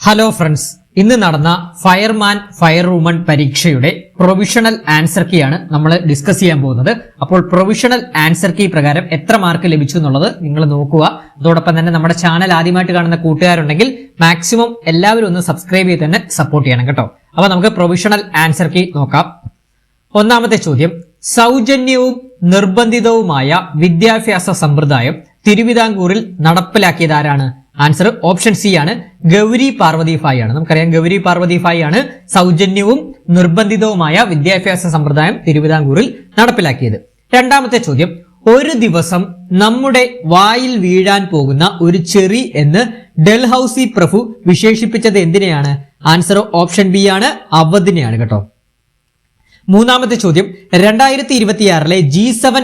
Hello friends, ഇന്ന് നടന്ന fireman firewoman പരീക്ഷയുടെ പ്രൊവിഷണൽ ആൻസർ കീ ആണ് നമ്മൾ ഡിസ്കസ് ചെയ്യാൻ പോകുന്നത്. അപ്പോൾ പ്രൊവിഷണൽ ആൻസർ കീ പ്രകാരം എത്ര മാർക്ക് ലഭിച്ചു എന്നുള്ളത് നിങ്ങൾ നോക്കുക. അതോടൊപ്പം തന്നെ നമ്മുടെ ചാനൽ ആദ്യമായിട്ട് കാണുന്ന കൂട്ടുകാരുണ്ടെങ്കിൽ മാക്സിമം എല്ലാവരും ഒന്ന് സബ്സ്ക്രൈബ് ചെയ്ത് തന്നെ സപ്പോർട്ട് ചെയ്യണം കേട്ടോ. അപ്പൊ നമുക്ക് പ്രൊവിഷണൽ ആൻസർ കീ നോക്കാം. ഒന്നാമത്തെ ചോദ്യം, സൗജന്യവും നിർബന്ധിതവുമായ വിദ്യാഭ്യാസ സമ്പ്രദായം തിരുവിതാംകൂറിൽ നടപ്പിലാക്കിയത് ആരാണ്? ആൻസർ ഓപ്ഷൻ സി ആണ്, ഗൗരി പാർവതി ഭായ് ആണ്. നമുക്കറിയാം ഗൗരി പാർവതി ഭായ് ആണ് സൗജന്യവും നിർബന്ധിതവുമായ വിദ്യാഭ്യാസ സമ്പ്രദായം തിരുവിതാംകൂറിൽ നടപ്പിലാക്കിയത്. രണ്ടാമത്തെ ചോദ്യം, ഒരു ദിവസം നമ്മുടെ വായിൽ വീഴാൻ പോകുന്ന ഒരു ചെറി എന്ന് ഡൽഹൌസി പ്രഭു വിശേഷിപ്പിച്ചത് എന്തിനെയാണ്? ആൻസർ ഓപ്ഷൻ ബി ആണ്, അവധിനെയാണ് കേട്ടോ. മൂന്നാമത്തെ ചോദ്യം, 2026 G7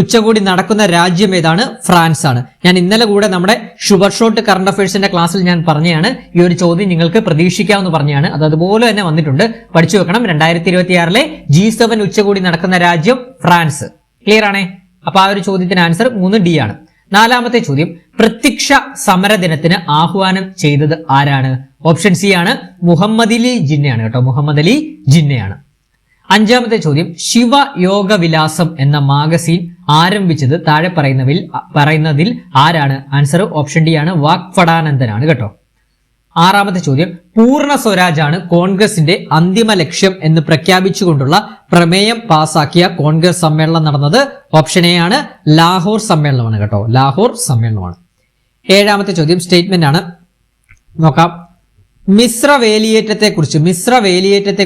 ഉച്ചകോടി നടക്കുന്ന രാജ്യം ഏതാണ്? ഫ്രാൻസ് ആണ്. ഞാൻ ഇന്നലെ കൂടെ നമ്മുടെ ഷുവർ ഷോട്ട് കറണ്ട് അഫയേഴ്സിന്റെ ക്ലാസ്സിൽ ഞാൻ പറഞ്ഞതാണ് ഈ ഒരു ചോദ്യം നിങ്ങൾക്ക് പ്രതീക്ഷിക്കാമെന്ന് പറഞ്ഞാണ്. അത് അതുപോലെ തന്നെ വന്നിട്ടുണ്ട്, പഠിച്ചു വെക്കണം. 2026 G7 ഉച്ചകോടി നടക്കുന്ന രാജ്യം ഫ്രാൻസ്. ക്ലിയർ ആണേ? അപ്പൊ ആ ഒരു ചോദ്യത്തിന് ആൻസർ 3D ആണ്. നാലാമത്തെ ചോദ്യം, പ്രത്യക്ഷ സമര ദിനത്തിന് ആഹ്വാനം ചെയ്തത് ആരാണ്? ഓപ്ഷൻ സി ആണ്, മുഹമ്മദ് അലി ജിന്നയാണ് കേട്ടോ. മുഹമ്മദ് അലി ജിന്നയാണ്. അഞ്ചാമത്തെ ചോദ്യം, ശിവ യോഗ വിലാസം എന്ന മാഗസീൻ ആരംഭിച്ചത് താഴെ പറയുന്നതിൽ ആരാണ്? ആൻസർ ഓപ്ഷൻ ഡി ആണ്, വാഗ്ഭടാനന്ദനാണ് കേട്ടോ. ആറാമത്തെ ചോദ്യം, പൂർണ്ണ സ്വരാജാണ് കോൺഗ്രസിന്റെ അന്തിമ ലക്ഷ്യം എന്ന് പ്രഖ്യാപിച്ചുകൊണ്ടുള്ള പ്രമേയം പാസാക്കിയ കോൺഗ്രസ് സമ്മേളനം നടന്നത്? ഓപ്ഷൻ എ ആണ്, ലാഹോർ സമ്മേളനമാണ് കേട്ടോ. ലാഹോർ സമ്മേളനമാണ്. ഏഴാമത്തെ ചോദ്യം സ്റ്റേറ്റ്മെന്റ് ആണ്, നോക്കാം. മിശ്ര വേലിയേറ്റത്തെ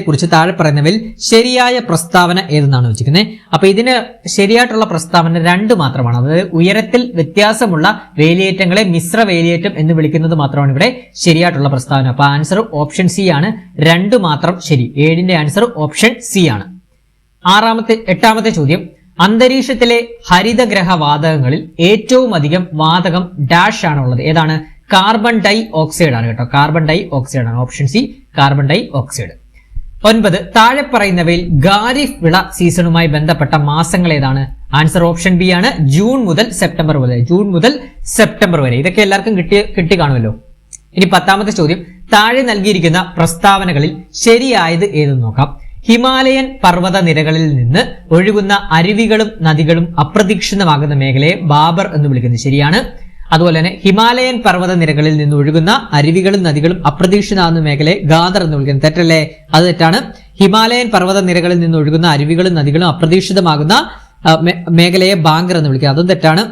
കുറിച്ച് താഴെ പറയുന്നവയിൽ ശരിയായ പ്രസ്താവന ഏതെന്നാണ് വെച്ചിരിക്കുന്നത്. അപ്പൊ ഇതിന് ശരിയായിട്ടുള്ള പ്രസ്താവന 2 മാത്രമാണ്. അതായത് ഉയരത്തിൽ വ്യത്യാസമുള്ള വേലിയേറ്റങ്ങളെ മിശ്ര വേലിയേറ്റം എന്ന് വിളിക്കുന്നത് മാത്രമാണ് ഇവിടെ ശരിയായിട്ടുള്ള പ്രസ്താവന. അപ്പൊ ആൻസർ ഓപ്ഷൻ സി ആണ്, 2 മാത്രം ശരി. 7ന്റെ ആൻസർ ഓപ്ഷൻ സി ആണ്. എട്ടാമത്തെ ചോദ്യം, അന്തരീക്ഷത്തിലെ ഹരിതഗ്രഹ വാതകങ്ങളിൽ ഏറ്റവും അധികം വാതകം ഡാഷ് ആണുള്ളത്? ഏതാണ്? കാർബൺ ഡൈ ഓക്സൈഡ് ആണ് കേട്ടോ. കാർബൺ ഡൈ ഓക്സൈഡ് ആണ്. Option C, carbon dioxide. 9, താഴെ പറയുന്നവയിൽ ഖാരിഫ് വിള സീസണുമായി ബന്ധപ്പെട്ട മാസങ്ങൾ ഏതാണ്? ആൻസർ ഓപ്ഷൻ ബി ആണ്, ജൂൺ മുതൽ സെപ്റ്റംബർ വരെ. ഇതൊക്കെ എല്ലാവർക്കും കിട്ടി കാണുമല്ലോ. ഇനി 10ാമത്തെ ചോദ്യം, താഴെ നൽകിയിരിക്കുന്ന പ്രസ്താവനകളിൽ ശരിയായത് ഏതെന്ന് നോക്കാം. ഹിമാലയൻ പർവ്വത നിരകളിൽ നിന്ന് ഒഴുകുന്ന അരുവികളും നദികളും അപ്രതീക്ഷിതമാകുന്ന മേഖലയെ ബാബർ എന്ന് വിളിക്കുന്നത് ശരിയാണ്. അതുപോലെ തന്നെ ഹിമാലയൻ പർവ്വത നിരകളിൽ നിന്ന് ഒഴുകുന്ന അരുവികളും നദികളും അപ്രതീക്ഷിതമാകുന്ന മേഖലയെ ഗാദർ എന്ന് വിളിക്കുന്നത് തെറ്റല്ലേ? അത് തെറ്റാണ്. ഹിമാലയൻ പർവ്വത നിരകളിൽ നിന്ന് ഒഴുകുന്ന അരുവികളും നദികളും അപ്രതീക്ഷിതമാകുന്ന മേഖലയെ ബാങ്കർ എന്ന് വിളിക്കുക, അതും തെറ്റാണ്.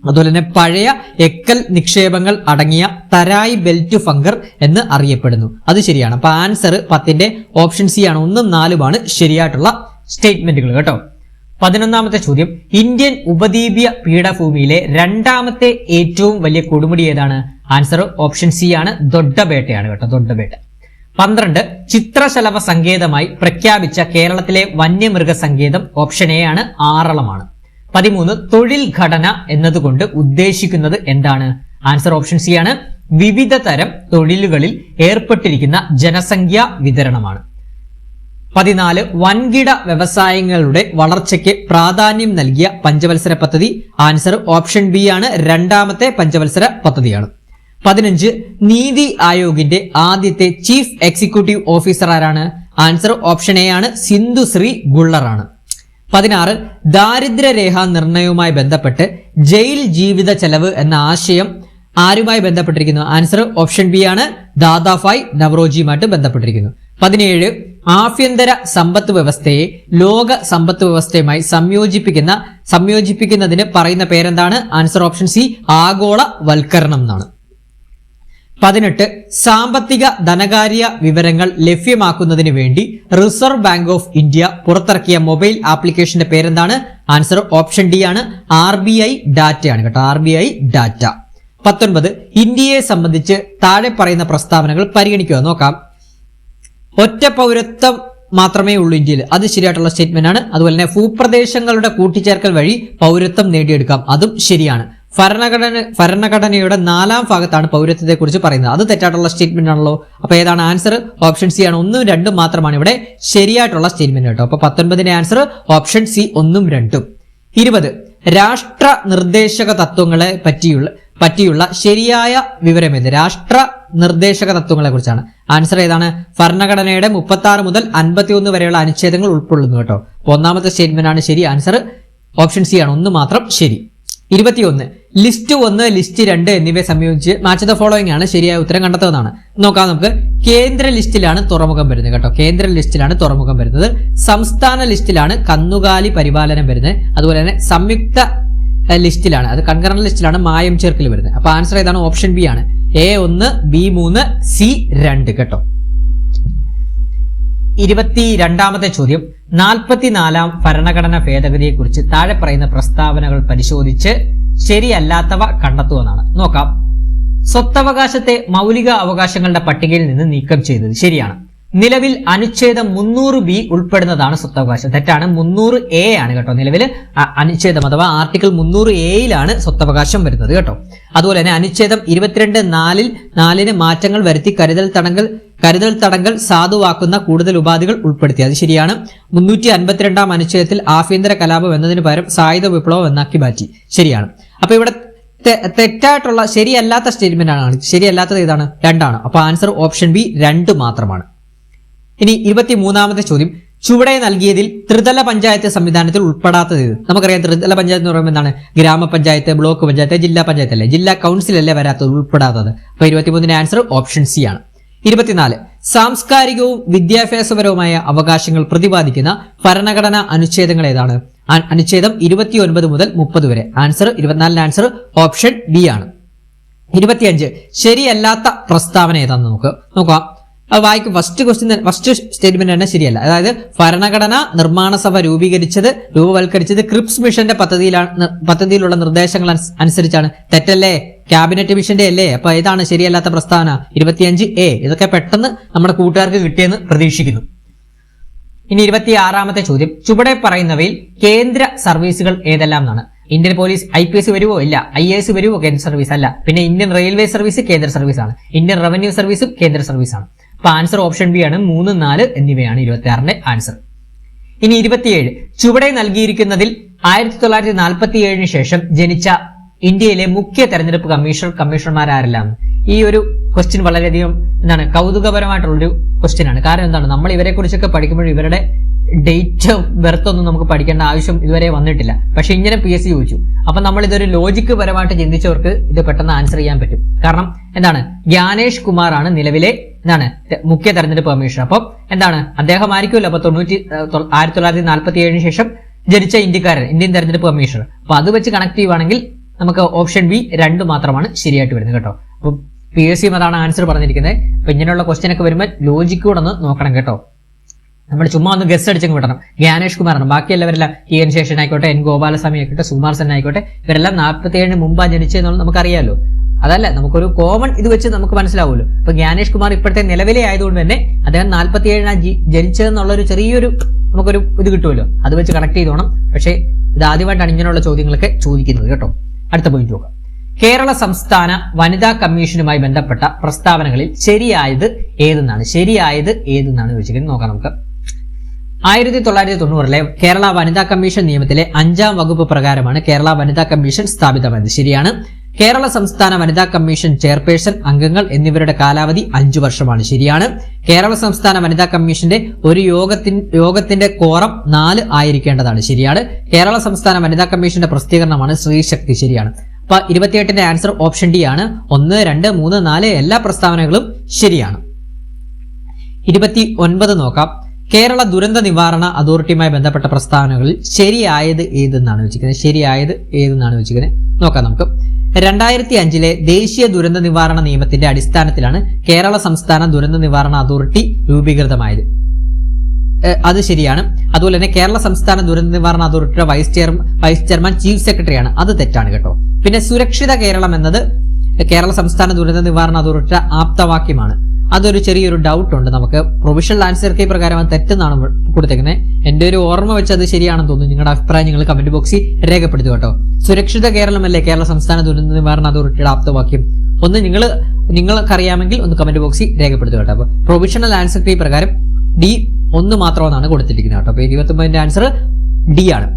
അതുപോലെ തന്നെ പഴയ എക്കൽ നിക്ഷേപങ്ങൾ അടങ്ങിയ തരായ് ബെൽറ്റ് ഫംഗർ എന്ന് അറിയപ്പെടുന്നു, അത് ശരിയാണ്. അപ്പൊ ആൻസർ 10ന്റെ ഓപ്ഷൻ സി ആണ്. 1ഉം 4ഉമാണ് ശരിയായിട്ടുള്ള സ്റ്റേറ്റ്മെന്റുകൾ കേട്ടോ. 11ാമത്തെ ചോദ്യം, ഇന്ത്യൻ ഉപദ്വീപീയ പീഠഭൂമിയിലെ 2ാമത്തെ ഏറ്റവും വലിയ കൊടുമുടി ഏതാണ്? ആൻസർ ഓപ്ഷൻ സി ആണ്, ദൊഡ്ഡബേട്ടയാണ് കേട്ടോ. ദൊഡ്ഡബേട്ട. 12, ചിത്രശലഭ സങ്കേതമായി പ്രഖ്യാപിച്ച കേരളത്തിലെ വന്യമൃഗ സങ്കേതം? ഓപ്ഷൻ എ ആണ്, ആറളമാണ്. 13, തൊഴിൽ ഘടന എന്നതുകൊണ്ട് ഉദ്ദേശിക്കുന്നത് എന്താണ്? ആൻസർ ഓപ്ഷൻ സി ആണ്, വിവിധ തരം തൊഴിലുകളിൽ ഏർപ്പെട്ടിരിക്കുന്ന ജനസംഖ്യാ വിതരണമാണ്. 14, വൻകിട വ്യവസായങ്ങളുടെ വളർച്ചയ്ക്ക് പ്രാധാന്യം നൽകിയ പഞ്ചവത്സര പദ്ധതി? ആൻസർ ഓപ്ഷൻ ബി ആണ്, 2ാമത്തെ പഞ്ചവത്സര പദ്ധതിയാണ്. 15, നീതി ആയോഗിന്റെ ആദ്യത്തെ ചീഫ് എക്സിക്യൂട്ടീവ് ഓഫീസർ ആരാണ്? ആൻസർ ഓപ്ഷൻ എ ആണ്, സിന്ധുശ്രീ ഗുള്ളർ ആണ്. 16, ദാരിദ്ര്യരേഖ നിർണയവുമായി ബന്ധപ്പെട്ട് ജയിൽ ജീവിത ചെലവ് എന്ന ആശയം ആരുമായി ബന്ധപ്പെട്ടിരിക്കുന്നു? ആൻസർ ഓപ്ഷൻ ബി ആണ്, ദാദാഭായ് നവറോജിയുമായിട്ട് ബന്ധപ്പെട്ടിരിക്കുന്നു. 17, ആഭ്യന്തര സമ്പത്ത് വ്യവസ്ഥയെ ലോക സമ്പത്ത് വ്യവസ്ഥയുമായി സംയോജിപ്പിക്കുന്നതിന് പറയുന്ന പേരെന്താണ്? ആൻസർ ഓപ്ഷൻ സി, ആഗോള വൽക്കരണം എന്നാണ്. 18, സാമ്പത്തിക ധനകാര്യ വിവരങ്ങൾ ലഭ്യമാക്കുന്നതിന് വേണ്ടി റിസർവ് ബാങ്ക് ഓഫ് ഇന്ത്യ പുറത്തിറക്കിയ മൊബൈൽ ആപ്ലിക്കേഷന്റെ പേരെന്താണ്? ആൻസർ ഓപ്ഷൻ ഡി ആണ്, RBI ഡാറ്റയാണ് കേട്ടോ. RBI data. 19, ഇന്ത്യയെ സംബന്ധിച്ച് താഴെ പറയുന്ന പ്രസ്താവനകൾ പരിഗണിക്കുക. നോക്കാം. ഒറ്റ പൗരത്വം മാത്രമേ ഉള്ളൂ ഇന്ത്യയിൽ, അത് ശരിയായിട്ടുള്ള സ്റ്റേറ്റ്മെന്റ് ആണ്. അതുപോലെ തന്നെ ഭൂപ്രദേശങ്ങളുടെ കൂട്ടിച്ചേർക്കൽ വഴി പൗരത്വം നേടിയെടുക്കാം, അതും ശരിയാണ്. ഭരണഘടനയുടെ 4ാം ഭാഗത്താണ് പൗരത്വത്തെ കുറിച്ച് പറയുന്നത്, അത് തെറ്റായിട്ടുള്ള സ്റ്റേറ്റ്മെന്റ് ആണല്ലോ. അപ്പൊ ഏതാണ് ആൻസർ? ഓപ്ഷൻ സി ആണ്. 1ഉം 2ഉം മാത്രമാണ് ഇവിടെ ശരിയായിട്ടുള്ള സ്റ്റേറ്റ്മെന്റ് കേട്ടോ. അപ്പൊ 19ന്റെ ആൻസർ ഓപ്ഷൻ സി, 1ഉം 2ഉം. 20, രാഷ്ട്ര നിർദ്ദേശക തത്വങ്ങളെ പറ്റിയുള്ള ശരിയായ വിവരമേത്? രാഷ്ട്ര നിർദ്ദേശക തത്വങ്ങളെ കുറിച്ചാണ്. ആൻസർ ഏതാണ്? ഭരണഘടനയുടെ 36 മുതൽ 51 വരെയുള്ള അനുച്ഛേദങ്ങൾ ഉൾക്കൊള്ളുന്നു കേട്ടോ. ഒന്നാമത്തെ സ്റ്റേറ്റ്മെന്റ് ആണ് ശരി. ആൻസർ ഓപ്ഷൻ സി ആണ്, ഒന്ന് മാത്രം ശരി. 21 ലിസ്റ്റ് 1 ലിസ്റ്റ് 2 എന്നിവയെ സംയോജിച്ച് മാച്ച് ദ ഫോളോയിങ് ആണ് ശരിയായ ഉത്തരം കണ്ടെത്തുന്നതാണ്. നോക്കാം നമുക്ക്. കേന്ദ്ര ലിസ്റ്റിലാണ് തുറമുഖം വരുന്നത് കേട്ടോ. കേന്ദ്ര ലിസ്റ്റിലാണ് തുറമുഖം വരുന്നത്. സംസ്ഥാന ലിസ്റ്റിലാണ് കന്നുകാലി പരിപാലനം വരുന്നത്. അതുപോലെ തന്നെ സംയുക്ത ലിസ്റ്റിലാണ്, അത് കൺകറന്റ് ലിസ്റ്റിലാണ് മായം ചേർക്കൽ വരുന്നത്. അപ്പൊ ആൻസർ ഏതാണ്? ഓപ്ഷൻ ബി ആണ്. A1 B3 C2 കേട്ടോ. 22ാമത്തെ ചോദ്യം. 44ാം ഭരണഘടനാ ഭേദഗതിയെ കുറിച്ച് താഴെ പറയുന്ന പ്രസ്താവനകൾ പരിശോധിച്ച് ശരിയല്ലാത്തവ കണ്ടെത്തുമെന്നാണ്. നോക്കാം. സ്വത്തവകാശത്തെ മൗലിക അവകാശങ്ങളുടെ പട്ടികയിൽ നിന്ന് നീക്കം ചെയ്തത് ശരിയാണ്. നിലവിൽ അനുച്ഛേദം 300B ഉൾപ്പെടുന്നതാണ് സ്വത്തവകാശം. തെറ്റാണ്. 300A ആണ് കേട്ടോ. നിലവിൽ അനുച്ഛേദം അഥവാ ആർട്ടിക്കിൾ 300Aയിലാണ് സ്വത്തവകാശം വരുന്നത് കേട്ടോ. അതുപോലെ തന്നെ അനുച്ഛേദം 22(4)ന് മാറ്റങ്ങൾ വരുത്തി കരുതൽ തടങ്കൽ സാധുവാക്കുന്ന കൂടുതൽ ഉപാധികൾ ഉൾപ്പെടുത്തി. അത് ശരിയാണ്. 352ാം അനുച്ഛേദത്തിൽ ആഭ്യന്തര കലാപം എന്നതിന് പകരം സായുധ വിപ്ലവം എന്നാക്കി മാറ്റി. ശരിയാണ്. അപ്പൊ ഇവിടെ തെറ്റായിട്ടുള്ള ശരിയല്ലാത്ത സ്റ്റേറ്റ്മെന്റ് ആണ്. ശരിയല്ലാത്തത് ഏതാണ്? 2 ആണ്. അപ്പൊ ആൻസർ ഓപ്ഷൻ ബി 2 മാത്രമാണ്. ഇനി 23ാമത്തെ ചോദ്യം. ചുവടെ നൽകിയതിൽ ത്രിതല പഞ്ചായത്ത് സംവിധാനത്തിൽ ഉൾപ്പെടാത്തത് ഇത്? നമുക്കറിയാം ത്രിതല പഞ്ചായത്ത് എന്ന് പറയുമ്പോൾ എന്താണ്? ഗ്രാമപഞ്ചായത്ത്, ബ്ലോക്ക് പഞ്ചായത്ത്, ജില്ലാ പഞ്ചായത്ത് അല്ലേ? ജില്ലാ കൗൺസിൽ അല്ലേ വരാത്തത്, ഉൾപ്പെടാത്തത്. അപ്പൊ 23ന്റെ ആൻസർ ഓപ്ഷൻ സി ആണ്. 24 സാംസ്കാരികവും വിദ്യാഭ്യാസപരവുമായ അവകാശങ്ങൾ പ്രതിപാദിക്കുന്ന ഭരണഘടനാ അനുച്ഛേദങ്ങൾ ഏതാണ്? അനുച്ഛേദം 29 മുതൽ 30 വരെ. ആൻസർ 24ന്റെ ആൻസർ ഓപ്ഷൻ ബി ആണ്. 25 ശരിയല്ലാത്ത പ്രസ്താവന ഏതാണെന്ന് നോക്കാം. വായിക്കും. ഫസ്റ്റ് സ്റ്റേറ്റ്മെന്റ് തന്നെ ശരിയല്ല. അതായത് ഭരണഘടനാ നിർമ്മാണ സഭ രൂപവൽക്കരിച്ചത് ക്രിപ്സ് മിഷന്റെ പദ്ധതിയിലുള്ള നിർദ്ദേശങ്ങൾ അനുസരിച്ചാണ്. തെറ്റല്ലേ? ക്യാബിനറ്റ് മിഷന്റെ അല്ലേ? അപ്പൊ ഏതാണ് ശരിയല്ലാത്ത പ്രസ്താവന? 25A. ഇതൊക്കെ പെട്ടെന്ന് നമ്മുടെ കൂട്ടുകാർക്ക് കിട്ടിയെന്ന് പ്രതീക്ഷിക്കുന്നു. ഇനി 26ാമത്തെ ചോദ്യം. ചുവടെ പറയുന്നവയിൽ കേന്ദ്ര സർവീസുകൾ ഏതെല്ലാം എന്നാണ്? ഇന്ത്യൻ പോലീസ് IPS വരുവോ? ഇല്ല. IAS വരുവോ? കേന്ദ്ര സർവീസ് അല്ല. പിന്നെ ഇന്ത്യൻ റെയിൽവേ സർവീസ് കേന്ദ്ര സർവീസ് ആണ്. ഇന്ത്യൻ റവന്യൂ സർവീസും കേന്ദ്ര സർവീസ് ആണ്. അപ്പൊ ആൻസർ ഓപ്ഷൻ ബി ആണ്. 3, 4 എന്നിവയാണ് 26ന്റെ ആൻസർ. ഇനി 27 ചുവടെ നൽകിയിരിക്കുന്നതിൽ 1947 ശേഷം ജനിച്ച ഇന്ത്യയിലെ മുഖ്യ തെരഞ്ഞെടുപ്പ് കമ്മീഷണർമാരെല്ലാം? ഈ ഒരു ക്വസ്റ്റ്യൻ വളരെയധികം കൗതുകപരമായിട്ടുള്ളൊരു ക്വസ്റ്റ്യൻ ആണ്. കാരണം എന്താണ്? നമ്മൾ ഇവരെ കുറിച്ചൊക്കെ പഠിക്കുമ്പോൾ ഇവരുടെ ഡേറ്റ് ഓഫ് ബർത്ത് ഒന്നും നമുക്ക് പഠിക്കേണ്ട ആവശ്യം ഇതുവരെ വന്നിട്ടില്ല. പക്ഷെ ഇങ്ങനെ PSC ചോദിച്ചു. അപ്പൊ നമ്മൾ ഇതൊരു ലോജിക്ക് പരമായിട്ട് ചിന്തിച്ചവർക്ക് ഇത് പെട്ടെന്ന് ആൻസർ ചെയ്യാൻ പറ്റും. കാരണം എന്താണ്? ജ്ഞാനേഷ് കുമാർ ആണ് നിലവിലെ മുഖ്യ തെരഞ്ഞെടുപ്പ് കമ്മീഷണർ. അപ്പം എന്താണ്? അദ്ദേഹം ആയിരിക്കുമല്ലോ അപ്പൊ 1947 ശേഷം ജനിച്ച ഇന്ത്യൻ തെരഞ്ഞെടുപ്പ് കമ്മീഷണർ. അപ്പൊ അത് വെച്ച് കണക്ട് ചെയ്യുവാണെങ്കിൽ നമുക്ക് ഓപ്ഷൻ ബി 2 മാത്രമാണ് ശരിയായിട്ട് വരുന്നത് കേട്ടോ. അപ്പൊ PSC അതാണ് ആൻസർ പറഞ്ഞിരിക്കുന്നത്. അപ്പൊ ഇങ്ങനെയുള്ള ക്വസ്റ്റ്യൻ ഒക്കെ വരുമ്പോൾ ലോജിക്ക് കൂടെ ഒന്ന് നോക്കണം കേട്ടോ. നമ്മൾ ചുമ്മാ ഒന്ന് ഗസ്റ്റ് അടിച്ചങ്ങ് വിടണം. ജ്ഞാനേഷ് കുമാറാണ്. ബാക്കി എല്ലാവരെല്ലാം TN ശേഷൻ ആയിക്കോട്ടെ, N ഗോപാലസ്വാമി ആയിക്കോട്ടെ, സുകുമാർ സെൻ ആയിക്കോട്ടെ, ഇവരെല്ലാം 47 മുമ്പാ ജനിച്ചതെന്നുള്ളത് നമുക്കറിയാലോ. അതല്ല, നമുക്കൊരു കോമൺ ഇത് വെച്ച് നമുക്ക് മനസ്സിലാവുമല്ലോ. അപ്പൊ ജ്ഞാനേഷ് കുമാർ ഇപ്പോഴത്തെ നിലവിലെ ആയതുകൊണ്ട് തന്നെ അദ്ദേഹം 47 ജനിച്ചതെന്നുള്ളൊരു ചെറിയൊരു നമുക്കൊരു ഇത് കിട്ടുമല്ലോ. അത് വെച്ച് കണക്ട് ചെയ്തോണം. പക്ഷേ ഇത് ആദ്യമായിട്ടാണ് ഇങ്ങനെയുള്ള ചോദ്യങ്ങളൊക്കെ ചോദിക്കുന്നത് കേട്ടോ. അടുത്ത പോയിന്റ് നോക്കാം. കേരള സംസ്ഥാന വനിതാ കമ്മീഷനുമായി ബന്ധപ്പെട്ട പ്രസ്താവനകളിൽ ശരിയായത് ഏതെന്നാണ് ചോദിച്ചിരിക്കുന്നത്. നോക്കാം നമുക്ക്. 1990 കേരള വനിതാ കമ്മീഷൻ നിയമത്തിലെ 5ാം വകുപ്പ് പ്രകാരമാണ് കേരള വനിതാ കമ്മീഷൻ സ്ഥാപിതമായത്. ശരിയാണ്. കേരള സംസ്ഥാന വനിതാ കമ്മീഷൻ ചെയർപേഴ്സൺ, അംഗങ്ങൾ എന്നിവരുടെ കാലാവധി 5 വർഷമാണ്. ശരിയാണ്. കേരള സംസ്ഥാന വനിതാ കമ്മീഷന്റെ ഒരു യോഗത്തിന്റെ കോറം 4 ആയിരിക്കേണ്ടതാണ്. ശരിയാണ്. കേരള സംസ്ഥാന വനിതാ കമ്മീഷന്റെ പ്രസിദ്ധീകരണമാണ് സ്ത്രീശക്തി. ശരിയാണ്. അപ്പൊ 28ന്റെ ആൻസർ ഓപ്ഷൻ ഡി ആണ്. 1, 2, 3, 4 എല്ലാ പ്രസ്താവനകളും ശരിയാണ്. 29 നോക്കാം. കേരള ദുരന്ത നിവാരണ അതോറിറ്റിയുമായി ബന്ധപ്പെട്ട പ്രസ്താവനകളിൽ ശരിയായത് ഏതെന്നാണ് ചോദിച്ചിരിക്കുന്നത്. നോക്കാം നമുക്ക്. 2005 ദേശീയ ദുരന്ത നിവാരണ നിയമത്തിന്റെ അടിസ്ഥാനത്തിലാണ് കേരള സംസ്ഥാന ദുരന്ത നിവാരണ അതോറിറ്റി രൂപീകൃതമായത്. അത് ശരിയാണ്. അതുപോലെ തന്നെ കേരള സംസ്ഥാന ദുരന്ത നിവാരണ അതോറിറ്റിയുടെ വൈസ് ചെയർമാൻ ചീഫ് സെക്രട്ടറിയാണ്. അത് തെറ്റാണ് കേട്ടോ. പിന്നെ സുരക്ഷിത കേരളം എന്നത് കേരള സംസ്ഥാന ദുരന്ത നിവാരണ അതോറിറ്റിയുടെ ആപ്തവാക്യമാണ്. അതൊരു ചെറിയൊരു ഡൗട്ട് ഉണ്ട് നമുക്ക്. പ്രൊവിഷണൽ ആൻസർ കീ പ്രകാരം അത് തെറ്റെന്നാണ് കൊടുത്തേക്കുന്നത്. എന്റെ ഒരു ഓർമ്മ വെച്ച് അത് ശരിയാണെന്ന് തോന്നുന്നു. നിങ്ങളുടെ അഭിപ്രായം നിങ്ങൾ കമന്റ് ബോക്സിൽ രേഖപ്പെടുത്തുക കേട്ടോ. സുരക്ഷിത കേരളമല്ലേ കേരള സംസ്ഥാന ദുരന്ത നിവാരണ അതോറിറ്റിയുടെ ആപ്തവാക്യം? ഒന്ന് നിങ്ങൾക്കറിയാമെങ്കിൽ ഒന്ന് കമന്റ് ബോക്സിൽ രേഖപ്പെടുത്തുക കേട്ടോ. അപ്പൊ പ്രൊവിഷണൽ ആൻസർ കീ പ്രകാരം D 1 മാത്രമെന്നാണ് കൊടുത്തിരിക്കുന്നത് കേട്ടോ. അപ്പൊ 29ന്റെ ആൻസർ D ആണ്.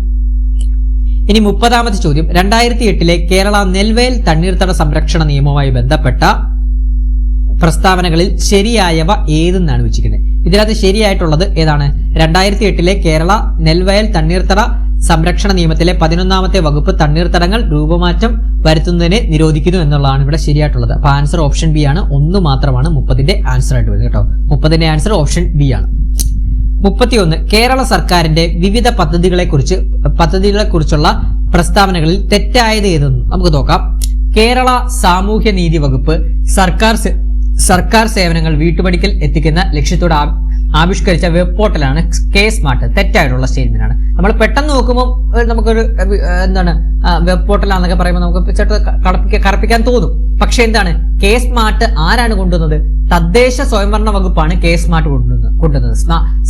ഇനി 30ാമത്തെ ചോദ്യം, 2008 കേരള നെൽവയൽ തണ്ണീർത്തട സംരക്ഷണ നിയമവുമായി ബന്ധപ്പെട്ട പ്രസ്താവനകളിൽ ശരിയായവ ഏതെന്നാണ് വെച്ചിരിക്കുന്നത്. ഇതിനകത്ത് ശരിയായിട്ടുള്ളത് ഏതാണ്? 2008 കേരള നെൽവയൽ തണ്ണീർത്തട സംരക്ഷണ നിയമത്തിലെ 11ാമത്തെ വകുപ്പ് തണ്ണീർത്തടങ്ങൾ രൂപമാറ്റം വരുത്തുന്നതിനെ നിരോധിക്കുന്നു എന്നുള്ളതാണ് ഇവിടെ ശരിയായിട്ടുള്ളത്. അപ്പൊ ആൻസർ ഓപ്ഷൻ ബി ആണ്. 1 മാത്രമാണ് 30ന്റെ ആൻസർ ആയിട്ട് വരുന്നത് കേട്ടോ. 30ന്റെ ആൻസർ ഓപ്ഷൻ ബി ആണ്. 31 കേരള സർക്കാരിന്റെ വിവിധ പദ്ധതികളെക്കുറിച്ചുള്ള പ്രസ്താവനകളിൽ തെറ്റായത് ഏതെന്ന് നമുക്ക് നോക്കാം. കേരള സാമൂഹ്യ നീതി വകുപ്പ് സർക്കാർ സേവനങ്ങൾ വീട്ടുപടിക്കൽ എത്തിക്കുന്ന ലക്ഷ്യത്തോടെ ആവിഷ്കരിച്ച വെബ് പോർട്ടലാണ് കെ സ്മാർട്ട്. തെറ്റായിട്ടുള്ള സ്റ്റേറ്റ്മെന്റ് ആണ്. നമ്മൾ പെട്ടെന്ന് നോക്കുമ്പോൾ നമുക്കൊരു എന്താണ് വെബ് പോർട്ടലാന്നൊക്കെ പറയുമ്പോൾ നമുക്ക് കറപ്പിക്കാൻ തോന്നും. പക്ഷെ എന്താണ്, കെ സ്മാർട്ട് ആരാണ് കൊണ്ടുവന്നത്? തദ്ദേശ സ്വയംഭരണ വകുപ്പാണ് കെ സ്മാർട്ട് കൊണ്ടുവന്നത്.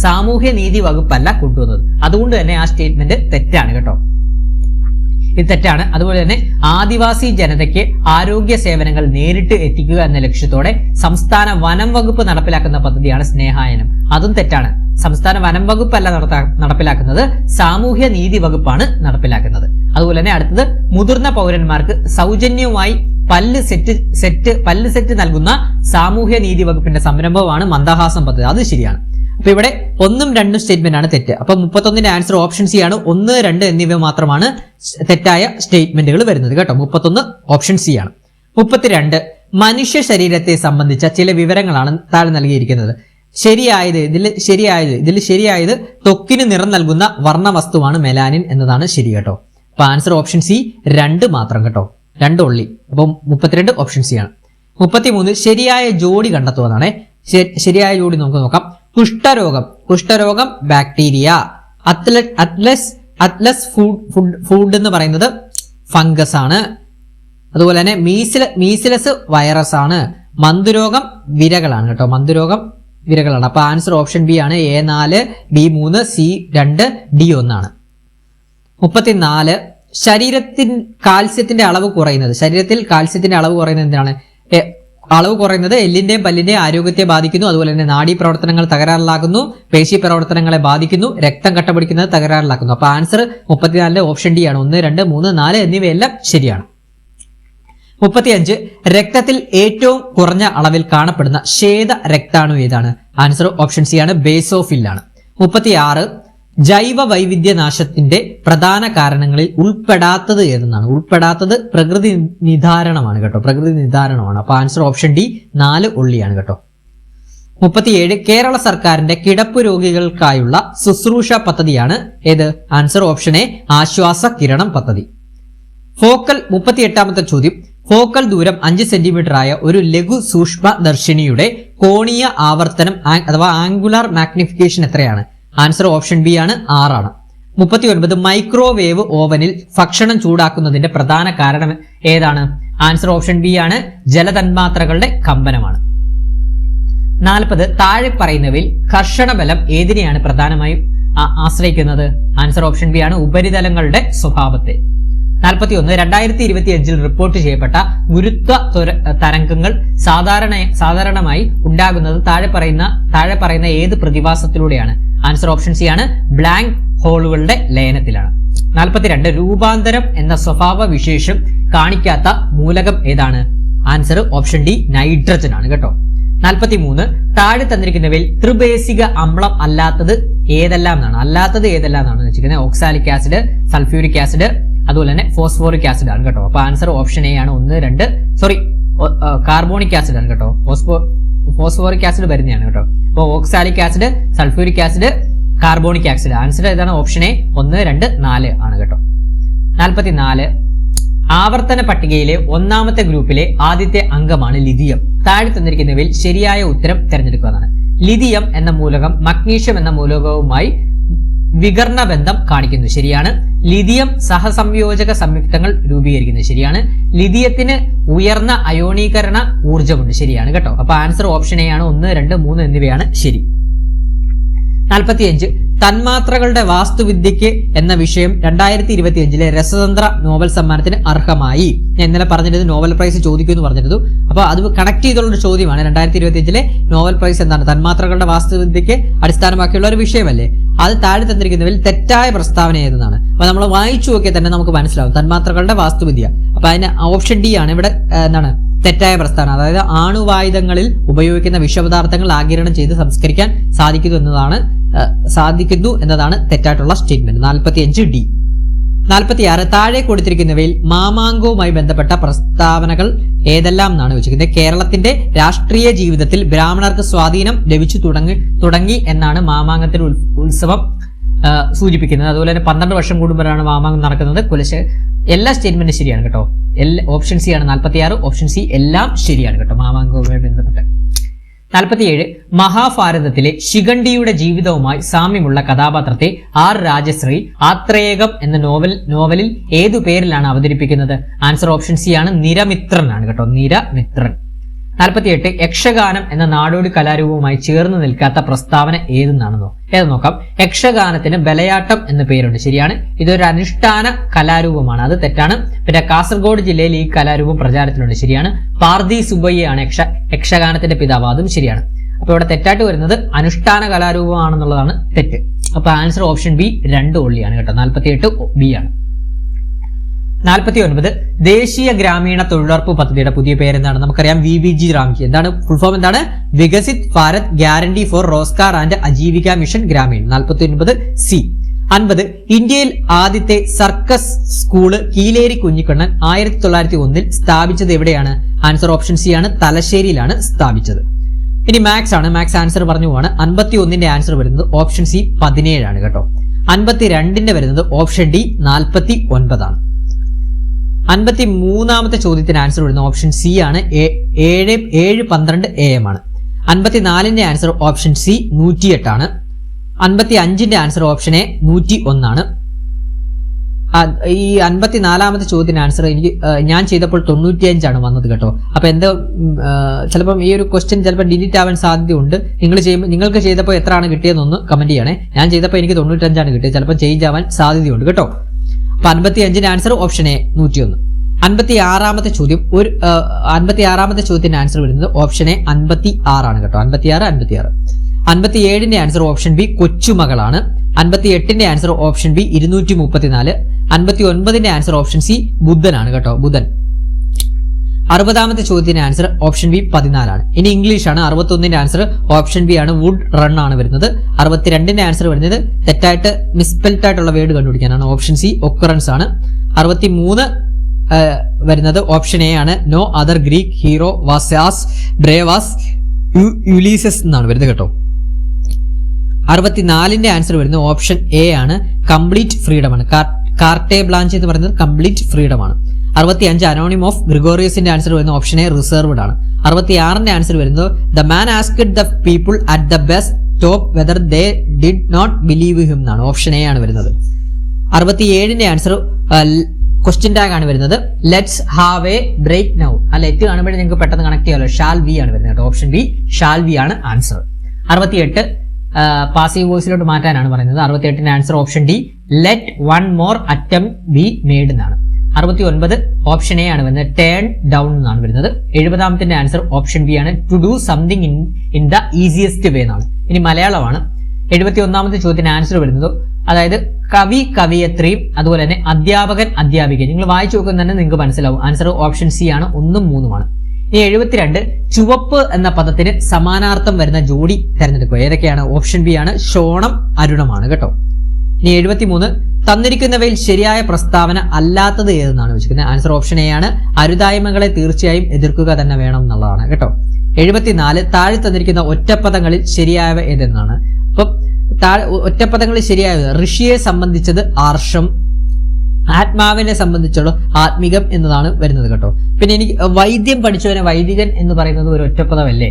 സാമൂഹ്യ നീതി വകുപ്പല്ല കൊണ്ടുവന്നത്. അതുകൊണ്ട് തന്നെ ആ സ്റ്റേറ്റ്മെന്റ് തെറ്റാണ് കേട്ടോ. ഇത് തെറ്റാണ്. അതുപോലെ തന്നെ ആദിവാസി ജനതയ്ക്ക് ആരോഗ്യ സേവനങ്ങൾ നേരിട്ട് എത്തിക്കുക എന്ന ലക്ഷ്യത്തോടെ സംസ്ഥാന വനം വകുപ്പ് നടപ്പിലാക്കുന്ന പദ്ധതിയാണ് സ്നേഹായനം. അതും തെറ്റാണ്. സംസ്ഥാന വനം വകുപ്പല്ല നടപ്പിലാക്കുന്നത്, സാമൂഹ്യ നീതി വകുപ്പാണ് നടപ്പിലാക്കുന്നത്. അതുപോലെ തന്നെ അടുത്തത്, മുതിർന്ന പൗരന്മാർക്ക് സൗജന്യമായി പല്ല് സെറ്റ് നൽകുന്ന സാമൂഹ്യ നീതി വകുപ്പിന്റെ സംരംഭമാണ് മന്ദഹാസം പദ്ധതി. അത് ശരിയാണ്. അപ്പൊ ഇവിടെ 1ഉം 2ഉം സ്റ്റേറ്റ്മെന്റ് ആണ് തെറ്റ്. അപ്പൊ 31ന്റെ ആൻസർ ഓപ്ഷൻ സി ആണ്. 1, 2 എന്നിവ മാത്രമാണ് തെറ്റായ സ്റ്റേറ്റ്മെന്റുകൾ വരുന്നത് കേട്ടോ. 31 ഓപ്ഷൻ സി ആണ്. 32 മനുഷ്യ ശരീരത്തെ സംബന്ധിച്ച ചില വിവരങ്ങളാണ് താഴെ നൽകിയിരിക്കുന്നത്. ഇതിൽ ശരിയായത് ത്വക്കിന് നിറം നൽകുന്ന വർണ്ണ വസ്തുവാണ് മെലാനിൻ എന്നതാണ് ശരി കേട്ടോ. അപ്പൊ ആൻസർ ഓപ്ഷൻ സി 2 മാത്രം കേട്ടോ. 2 ഒള്ളി. അപ്പം 32 ഓപ്ഷൻ സി ആണ്. 33 ശരിയായ ജോഡി കണ്ടെത്തുന്നതാണ്. ശരിയായ ജോഡി നമുക്ക് നോക്കാം. കുഷ്ഠരോഗം ബാക്ടീരിയ, അത്ലസ് ഫുഡ് എന്ന് പറയുന്നത് ഫംഗസ് ആണ്. അതുപോലെ തന്നെ മീസിലസ് വൈറസ് ആണ്. മന്തുരോഗം വിരകളാണ് കേട്ടോ. മന്തുരോഗം വിരകളാണ്. അപ്പൊ ആൻസർ ഓപ്ഷൻ ബി ആണ്. A4, B3, C2, D1 ആണ്. 34 ശരീരത്തിൽ കാൽസ്യത്തിന്റെ അളവ് കുറയുന്നത് എന്താണ്? അളവ് കുറയുന്നത് എല്ലിന്റെയും പല്ലിന്റെയും ആരോഗ്യത്തെ ബാധിക്കുന്നു. അതുപോലെ തന്നെ നാഡീ പ്രവർത്തനങ്ങൾ തകരാറിലാക്കുന്നു, പേശി പ്രവർത്തനങ്ങളെ ബാധിക്കുന്നു, രക്തം കട്ടപിടിക്കുന്നത് തകരാറിലാക്കുന്നു. അപ്പൊ ആൻസർ 34 ഓപ്ഷൻ ഡി ആണ്. 1, 2, 3, 4 എന്നിവയെല്ലാം ശരിയാണ്. 35 രക്തത്തിൽ ഏറ്റവും കുറഞ്ഞ അളവിൽ കാണപ്പെടുന്ന ശ്വേത രക്താണു ഏതാണ്? ആൻസർ ഓപ്ഷൻ സി ആണ്. ബേസോഫിൽ ആണ്. 36 ജൈവ വൈവിധ്യ നാശത്തിന്റെ പ്രധാന കാരണങ്ങളിൽ ഉൾപ്പെടാത്തത് ഏതെന്നാണ്? ഉൾപ്പെടാത്തത് പ്രകൃതി നിധാരണമാണ് കേട്ടോ. പ്രകൃതി നിധാരണമാണ്. അപ്പൊ ആൻസർ ഓപ്ഷൻ ഡി 4 ഒള്ളിയാണ് കേട്ടോ. 37 കേരള സർക്കാരിന്റെ കിടപ്പ് രോഗികൾക്കായുള്ള ശുശ്രൂഷ പദ്ധതിയാണ് ഏത്? ആൻസർ ഓപ്ഷൻ എ ആശ്വാസ കിരണം പദ്ധതി. 38ാമത്തെ ചോദ്യം, ഫോക്കൽ ദൂരം 5 സെന്റിമീറ്റർ ആയ ഒരു ലഘു സൂക്ഷ്മ ദർശിനിയുടെ കോണീയ ആവർത്തനം അഥവാ ആംഗുലാർ മാഗ്നിഫിക്കേഷൻ എത്രയാണ്? ആൻസർ ഓപ്ഷൻ ബി ആണ്. 6 ആണ്. 39 മൈക്രോവേവ് ഓവനിൽ ഭക്ഷണം ചൂടാക്കുന്നതിന്റെ പ്രധാന കാരണം ഏതാണ്? ആൻസർ ഓപ്ഷൻ ബി ആണ്. ജലതന്മാത്രകളുടെ കമ്പനമാണ്. 40 താഴെ പറയുന്നവയിൽ ഘർഷണ ബലം ഏതിനെയാണ് പ്രധാനമായും ആശ്രയിക്കുന്നത്? ആൻസർ ഓപ്ഷൻ ബി ആണ്. ഉപരിതലങ്ങളുടെ സ്വഭാവത്തെ. 41 2025 റിപ്പോർട്ട് ചെയ്യപ്പെട്ട ഗുരുത്വ തരംഗങ്ങൾ സാധാരണമായി ഉണ്ടാകുന്നത് താഴെ പറയുന്ന ഏത് പ്രതിഭാസത്തിലൂടെയാണ്? ആൻസർ ഓപ്ഷൻ സി ആണ്. ബ്ലാങ്ക് ഹോളുകളുടെ ലയനത്തിലാണ്. 42 രൂപാന്തരം എന്ന സ്വഭാവ വിശേഷം കാണിക്കാത്ത മൂലകം ഏതാണ്? ആൻസർ ഓപ്ഷൻ ഡി നൈട്രജൻ ആണ് കേട്ടോ. 43 താഴെ തന്നിരിക്കുന്നവയിൽ ത്രിബേസിക അമ്ലം അല്ലാത്തത് ഏതെല്ലാം എന്നാണ് വെച്ചിരിക്കുന്നത്? ഓക്സാലിക് ആസിഡ്, സൾഫ്യൂരിക് ആസിഡ്, അതുപോലെ തന്നെ ഫോസ്ഫോറിക് ആസിഡ് ആണ് കേട്ടോ. അപ്പൊ ആൻസർ ഓപ്ഷൻ എ ആണ്. കാർബോണിക് ആസിഡ് ആണ് കേട്ടോ. ഫോസ്ഫോറിക് ആസിഡ് വരുന്നതാണ് കേട്ടോ. അപ്പൊ oxalic acid, sulphuric acid, carbonic acid. Answer ഏതാണ്? ഓപ്ഷൻ എ 1, 2, 4 ആണ് കേട്ടോ. 44 ആവർത്തന പട്ടികയിലെ 1ാമത്തെ ഗ്രൂപ്പിലെ ആദ്യത്തെ അംഗമാണ് ലിഥിയം. താഴെ തന്നിരിക്കുന്നവയിൽ ശരിയായ ഉത്തരം തിരഞ്ഞെടുക്കുന്നതാണ്. ലിഥിയം എന്ന മൂലകം മഗ്നീഷ്യം എന്ന മൂലകവുമായി വികർണ ബന്ധം കാണിക്കുന്നു. ശരിയാണ്. ലിഥിയം സഹസംയോജക സംയുക്തങ്ങൾ രൂപീകരിക്കുന്നത്. ശരിയാണ്. ലിഥിയത്തിന് ഉയർന്ന അയോണീകരണ ഊർജ്ജമുണ്ട്. ശരിയാണ് കേട്ടോ. അപ്പൊ ആൻസർ ഓപ്ഷൻ എ ആണ്. 1, 2, 3 എന്നിവയാണ് ശരി. 45 തന്മാത്രകളുടെ വാസ്തുവിദ്യയ്ക്ക് എന്ന വിഷയം 2025 രസതന്ത്ര നോബൽ സമ്മാനത്തിന് അർഹമായി. ഞാൻ ഇന്നലെ പറഞ്ഞിരുന്നു നോബൽ പ്രൈസ് ചോദിക്കുമെന്ന് പറഞ്ഞിരുന്നു. അപ്പോൾ അത് കണക്ട് ചെയ്തുള്ളൊരു ചോദ്യമാണ്. 2025 നോബൽ പ്രൈസ് എന്താണ്? തന്മാത്രകളുടെ വാസ്തുവിദ്യയ്ക്ക് അടിസ്ഥാനമാക്കിയുള്ള ഒരു വിഷയമല്ലേ. അത് താഴെ തന്നിരിക്കുന്നതിൽ തെറ്റായ പ്രസ്താവന ഏതെന്നാണ്. അപ്പൊ നമ്മൾ വായിച്ചു നോക്കിയാൽ തന്നെ നമുക്ക് മനസ്സിലാവും തന്മാത്രകളുടെ വാസ്തുവിദ്യ. അപ്പൊ അതിന് ഓപ്ഷൻ ഡി ആണ് ഇവിടെ എന്താണ് തെറ്റായ പ്രസ്താവന. അതായത് ആണുവായുധങ്ങളിൽ ഉപയോഗിക്കുന്ന വിഷപദാർത്ഥങ്ങൾ ആഗിരണം ചെയ്ത് സംസ്കരിക്കാൻ സാധിക്കുന്നു എന്നതാണ് തെറ്റായിട്ടുള്ള സ്റ്റേറ്റ്മെന്റ്. 45 ഡി. 46 താഴെ കൊടുത്തിരിക്കുന്നവയിൽ മാമാങ്കവുമായി ബന്ധപ്പെട്ട പ്രസ്താവനകൾ ഏതെല്ലാം എന്നാണ് ചോദിച്ചിരിക്കുന്നത്. കേരളത്തിന്റെ രാഷ്ട്രീയ ജീവിതത്തിൽ ബ്രാഹ്മണർക്ക് സ്വാധീനം ലഭിച്ചു തുടങ്ങി എന്നാണ് മാമാങ്കത്തിന്റെ ഉത്സവം സൂചിപ്പിക്കുന്നത്. അതുപോലെ തന്നെ 12 വർഷം കൂടുമ്പോഴാണ് മാമാങ്കം നടക്കുന്നത്. എല്ലാ സ്റ്റേറ്റ്മെന്റും ശരിയാണ് കേട്ടോ. ഓപ്ഷൻ സി ആണ് 46. ഓപ്ഷൻ സി എല്ലാം ശരിയാണ് കേട്ടോ മാമാങ്കവുമായി ബന്ധപ്പെട്ട്. 47 മഹാഭാരതത്തിലെ ശിഖണ്ഡിയുടെ ജീവിതവുമായി സാമ്യമുള്ള കഥാപാത്രത്തെ ആർ രാജശ്രീ ആത്രേയകം എന്ന നോവലിൽ ഏതു പേരിലാണ് അവതരിപ്പിക്കുന്നത്? ആൻസർ ഓപ്ഷൻ സി ആണ് നിരമിത്രൻ ആണ് കേട്ടോ. നിരമിത്രൻ. 48 യക്ഷഗാനം എന്ന നാടോടി കലാരൂപവുമായി ചേർന്ന് നിൽക്കാത്ത പ്രസ്താവന ഏതെന്നാണെന്നോ ഏത് നോക്കാം. യക്ഷഗാനത്തിന് ബലയാട്ടം എന്ന പേരുണ്ട്. ശരിയാണ്. ഇതൊരു അനുഷ്ഠാന കലാരൂപമാണ്. അത് തെറ്റാണ്. പിന്നെ കാസർഗോഡ് ജില്ലയിൽ ഈ കലാരൂപം പ്രചാരത്തിലുണ്ട്. ശരിയാണ്. പാർദി സുബയ്യാണ് യക്ഷഗാനത്തിന്റെ പിതാവ്. അതും ശരിയാണ്. അപ്പൊ ഇവിടെ തെറ്റായിട്ട് വരുന്നത് അനുഷ്ഠാന കലാരൂപമാണെന്നുള്ളതാണ് തെറ്റ്. അപ്പൊ ആൻസർ ഓപ്ഷൻ ബി 2 ഒള്ളിയാണ് കേട്ടോ. 48 ബി ആണ്. 49 ദേശീയ ഗ്രാമീണ തൊഴിലുറപ്പ് പദ്ധതിയുടെ പുതിയ പേരെന്താണ്? നമുക്കറിയാം VBG റാംജി. എന്താണ് ഫുൾ ഫോം? എന്താണ്? Viksit Bharat guarantee for Rozgar and Ajeevika mission Gramin. 49 C. 50 ഇന്ത്യയിൽ ആദ്യത്തെ സർക്കസ് സ്കൂള് കീലേരി കുഞ്ഞിക്കണ്ണൻ 1901 സ്ഥാപിച്ചത് എവിടെയാണ്? ആൻസർ ഓപ്ഷൻ സി ആണ് തലശ്ശേരിയിലാണ് സ്ഥാപിച്ചത്. ഇനി മാത്സ് ആണ്. മാത്സ് ആൻസർ പറഞ്ഞു പോവാണ്. 51 ആൻസർ വരുന്നത് ഓപ്ഷൻ സി 17 ആണ് കേട്ടോ. 52 വരുന്നത് ഓപ്ഷൻ ഡി 49 ആണ്. 53 ചോദ്യത്തിന് ആൻസർ വരുന്ന ഓപ്ഷൻ സി ആണ് 7:12 AM ആണ്. 54 ആൻസർ ഓപ്ഷൻ സി 108 ആണ്. 55 ആൻസർ ഓപ്ഷൻ എ 101 ആണ്. ഈ 54 ചോദ്യത്തിന് ആൻസർ ഞാൻ ചെയ്തപ്പോൾ 95 ആണ് വന്നത് കേട്ടോ. അപ്പൊ എന്താ ചിലപ്പം ഈ ഒരു ക്വസ്റ്റ്യൻ ചിലപ്പോൾ ഡിലീറ്റ് ആവാൻ സാധ്യതയുണ്ട്. നിങ്ങൾക്ക് ചെയ്തപ്പോൾ എത്രയാണ് കിട്ടിയതെന്നൊന്ന് കമന്റ് ചെയ്യണേ. ഞാൻ ചെയ്തപ്പോൾ എനിക്ക് 95 ആണ് കിട്ടിയത്. ചിലപ്പോൾ ചേഞ്ച് ആവാൻ സാധ്യതയുണ്ട് കേട്ടോ. അപ്പൊ 55 ആൻസർ ഓപ്ഷൻ എ 101. 56 ചോദ്യം 56 ചോദ്യത്തിന്റെ ആൻസർ വരുന്നത് ഓപ്ഷൻ എ 56 ആണ് കേട്ടോ. 56. 57 ആൻസർ ഓപ്ഷൻ ബി കൊച്ചുമകളാണ്. 58 answer option B 234. 59 answer option C ബുധനാണ് കേട്ടോ. ബുധൻ. 60 ചോദ്യത്തിന്റെ ആൻസർ ഓപ്ഷൻ ബി 14 ആണ്. ഇനി ഇംഗ്ലീഷ് ആണ്. 61 ആൻസർ ഓപ്ഷൻ ബി ആണ് വുഡ് റൺ ആണ് വരുന്നത്. 62 ആൻസർ വരുന്നത് തെറ്റായിട്ട് മിസ്പെൽറ്റ് ആയിട്ടുള്ള വേർഡ് കണ്ടുപിടിക്കാനാണ്. ഓപ്ഷൻ സി ഒക്കറൻസ് ആണ്. 63 വരുന്നത് ഓപ്ഷൻ എ ആണ് no other Greek hero was brave as Ulysses എന്നാണ് വരുന്നത് കേട്ടോ. 64 ആൻസർ വരുന്നത് ഓപ്ഷൻ എ ആണ് കംപ്ലീറ്റ് ഫ്രീഡം ആണ്. കാർട്ടെ ബ്ലാഞ്ച് എന്ന് പറയുന്നത് കംപ്ലീറ്റ് ഫ്രീഡം ആണ്. 65 അനോണിം ഓഫ് ഗ്രിഗോറിയസിന്റെ ആൻസർ വരുന്ന ഓപ്ഷൻ എ റിസർവ്ഡ് ആണ്. 66 ആൻസർ വരുന്നത് the man asked the people at the bus stop whether they did not believe him എന്നാണ്. ഓപ്ഷൻ എ ആണ് വരുന്നത്. 67 ആൻസർ ക്വസ്റ്റ്യൻ ടാഗ് ആണ് വരുന്നത് let's have a break now. ആ ലെറ്റ് കാണുമ്പോഴേ നിങ്ങൾക്ക് പെട്ടെന്ന് കണക്ട് ചെയ്യാമല്ലോ. ഷാൽ വി ആണ് വരുന്നത്. ഓപ്ഷൻ ബി ഷാൽ വി ആണ് ആൻസർ. 68 പാസീവ് വോയിസിലോട്ട് മാറ്റാനാണ് പറയുന്നത്. 68 answer option D let one more attempt be made എന്നാണ്. 69 ഓപ്ഷൻ എ ആണ് വരുന്നത് ടേൺ ഡൗൺ എന്നാണ് വരുന്നത്. 70 ആൻസർ ഓപ്ഷൻ ബി ആണ് to do something in the easiest way എന്നാണ്. ഇനി മലയാളമാണ്. 71 ചോദ്യത്തിന് ആൻസർ വരുന്നത് അതായത് കവി കവിയത്രിയും അതുപോലെ തന്നെ അധ്യാപകൻ അധ്യാപികയും. നിങ്ങൾ വായിച്ചു നോക്കുന്ന തന്നെ നിങ്ങൾക്ക് മനസ്സിലാവും. ആൻസർ ഓപ്ഷൻ സി ആണ് 1ഉം 3ഉം ആണ്. ഇനി 72 ചുവപ്പ് എന്ന പദത്തിന് സമാനാർത്ഥം വരുന്ന ജോഡി തെരഞ്ഞെടുക്കുക. ഏതൊക്കെയാണ്? ഓപ്ഷൻ ബി ആണ് ശോണം അരുണമാണ് കേട്ടോ. ഇനി 73 തന്നിരിക്കുന്നവയിൽ ശരിയായ പ്രസ്താവന അല്ലാത്തത് ഏതെന്നാണ് ചോദിക്കുന്നത്. ആൻസർ ഓപ്ഷൻ എ ആണ് അരുതായ്മകളെ തീർച്ചയായും എതിർക്കുക തന്നെ വേണം എന്നുള്ളതാണ് കേട്ടോ. 74 താഴെ തന്നിരിക്കുന്ന ഒറ്റപ്പദങ്ങളിൽ ശരിയായവ ഏതെന്നാണ്. അപ്പൊ ഒറ്റപ്പദങ്ങളിൽ ശരിയായത് ഋഷിയെ സംബന്ധിച്ചത് ആർഷം, ആത്മാവിനെ സംബന്ധിച്ചുള്ള ആത്മികം എന്നതാണ് വരുന്നത് കേട്ടോ. പിന്നെ എനിക്ക് വൈദ്യം പഠിച്ചവനെ വൈദികൻ എന്ന് പറയുന്നത് ഒരു ഒറ്റപ്പദമല്ലേ?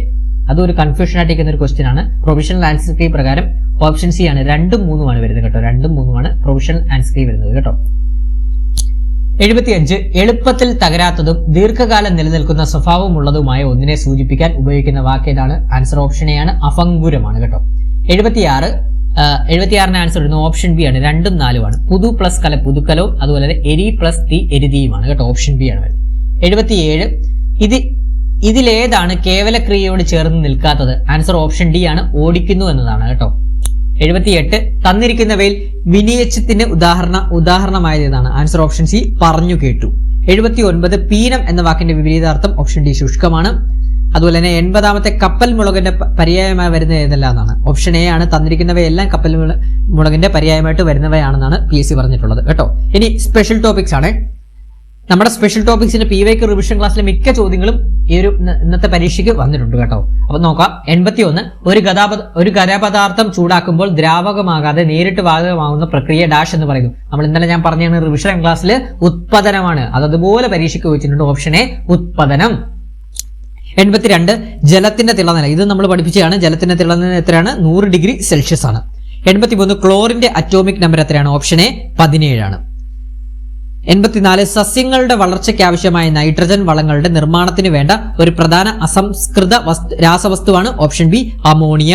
അതൊരു കൺഫ്യൂഷൻ ആയിട്ടിരിക്കുന്ന ഒരു ക്വസ്റ്റ്യൻ ആണ്. പ്രൊവിഷണൽ ആൻസർ കീ പ്രകാരം ഓപ്ഷൻ സി ആണ് 2ഉം 3ഉം ആണ് വരുന്നത് കേട്ടോ. 2ഉം 3ഉം ആണ് പ്രൊവിഷണൽ ആൻസർ കീ വരുന്നത് കേട്ടോ. 75 എളുപ്പത്തിൽ തകരാത്തതും ദീർഘകാലം നിലനിൽക്കുന്ന സ്വഭാവമുള്ളതുമായ ഒന്നിനെ സൂചിപ്പിക്കാൻ ഉപയോഗിക്കുന്ന വാക്കേതാണ്. ആൻസർ ഓപ്ഷൻ എ ആണ് അഭംഗുരമാണ് കേട്ടോ. 76 76 ആൻസർ വരുന്നത് ഓപ്ഷൻ ബി ആണ്. 2ഉം 4ഉം ആണ്. പുതു പ്ലസ് കല പുതുക്കലവും അതുപോലെ തന്നെ എരി പ്ലസ് തീ എരുതിയുമാണ് കേട്ടോ. ഓപ്ഷൻ ബി ആണ് വരുന്നത്. 77 ഇതിലേതാണ് കേവലക്രിയയോട് ചേർന്ന് നിൽക്കാത്തത്? ആൻസർ ഓപ്ഷൻ ഡി ആണ്, ഓടിക്കുന്നു എന്നതാണ് കേട്ടോ. 78 തന്നിരിക്കുന്നവയിൽ വിനിയച്ചത്തിന് ഉദാഹരണമായത് ഏതാണ്? ആൻസർ ഓപ്ഷൻ സി, പറഞ്ഞു കേട്ടു. 79 പീനം എന്ന വാക്കിന്റെ വിപരീതാർത്ഥം ഓപ്ഷൻ ഡി, ശുഷ്കമാണ്. അതുപോലെ തന്നെ 80 കപ്പൽ മുളകിന്റെ പര്യായമായി വരുന്നത് ഏതെല്ലാം എന്നാണ്? ഓപ്ഷൻ എ ആണ്, തന്നിരിക്കുന്നവയെല്ലാം കപ്പൽ മുളകിന്റെ പര്യായമായിട്ട് വരുന്നവയാണെന്നാണ് PSC പറഞ്ഞിട്ടുള്ളത് കേട്ടോ. ഇനി സ്പെഷ്യൽ ടോപ്പിക്സ് ആണ്. നമ്മുടെ സ്പെഷ്യൽ ടോപ്പിക്സിന്റെ PYQ റിവിഷൻ ക്ലാസ്സിലെ മിക്ക ചോദ്യങ്ങളും ഈ ഒരു ഇന്നത്തെ പരീക്ഷയ്ക്ക് വന്നിട്ടുണ്ട് കേട്ടോ. അപ്പൊ നോക്കാം. 81 ഒരു ഖരപദാർത്ഥം ചൂടാക്കുമ്പോൾ ദ്രാവകമാകാതെ നേരിട്ട് വാതകമാകുന്ന പ്രക്രിയ ഡാഷ് എന്ന് പറയുന്നു. നമ്മൾ ഇന്നലെ ഞാൻ പറഞ്ഞാണ് റിവിഷൻ ക്ലാസ്സിൽ ഉത്പതനമാണ്. അതുപോലെ പരീക്ഷയ്ക്ക് ചോദിച്ചിട്ടുണ്ട്. Option A ഉത്പതനം. 82 ജലത്തിന്റെ തിളനില, ഇത് നമ്മൾ പഠിപ്പിച്ചതാണ്. ജലത്തിന്റെ തിളനില എത്രയാണ്? 100 ഡിഗ്രി സെൽഷ്യസ് ആണ്. 83 ക്ലോറിന്റെ അറ്റോമിക് നമ്പർ എത്രയാണ്? ഓപ്ഷൻ എ 17 ആണ്. 84 സസ്യങ്ങളുടെ വളർച്ചയ്ക്ക് ആവശ്യമായ നൈട്രജൻ വളങ്ങളുടെ നിർമ്മാണത്തിന് വേണ്ട ഒരു പ്രധാന അസംസ്കൃത രാസവസ്തുവാണ്? Option B ammonia.